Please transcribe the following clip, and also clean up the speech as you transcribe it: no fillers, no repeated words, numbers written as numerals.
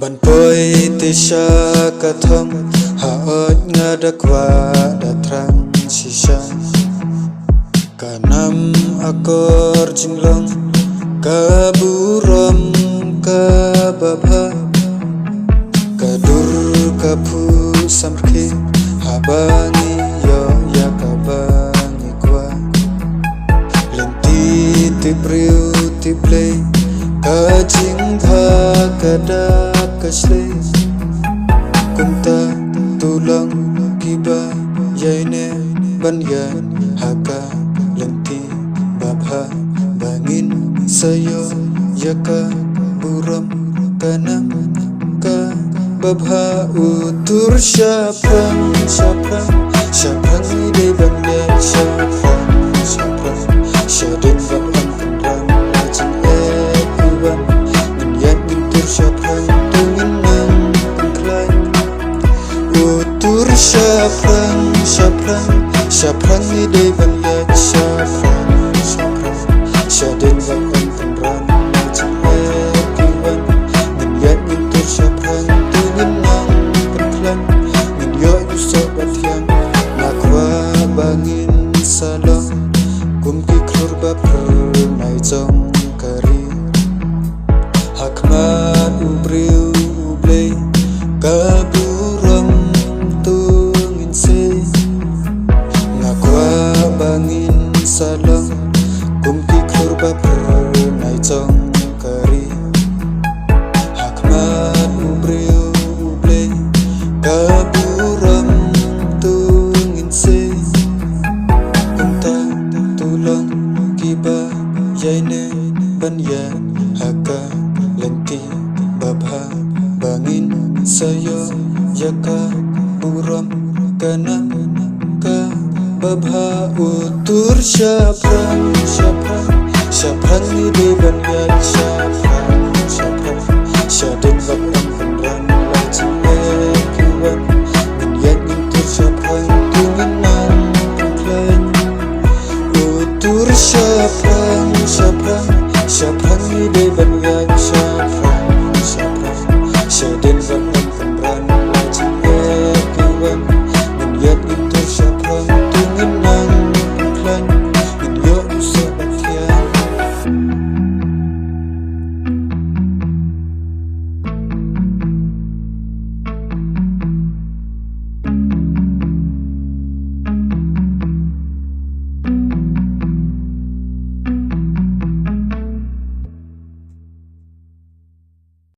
ban poi tisha katham haot ngadakwa datrang sisa kanam akor jinglong kaburam kababha kadur kapu samrki habangi yo yakabangi kwa lenti tibriu tiplay kajing tha kadak kasle kunta tulang kiba yaine banyan haka lenti babha bangin sayo yaka buram kanam ka babha utur syafrang ide banyan syafrang syadin babang kendram rajin iwan minyak utur syafrang tungin nang pengklai utur syafrang ide banyan syafrang syadin babang kendram rajin iwan minyak utur syafrang tungin nang pengklai minyak usah batian nakwa bangin salong kumki klur baper nai jong kari hakmat ubriu ublei kaburam tungin se ngakwa bangin salong kumki klur baper nai jong kari hakmat ubriu ublei kaburam tungin se tulang kiba yaine banyan haka lenti babha bangin sayo yaka buram kanam ka babha utur syafrang ide banyan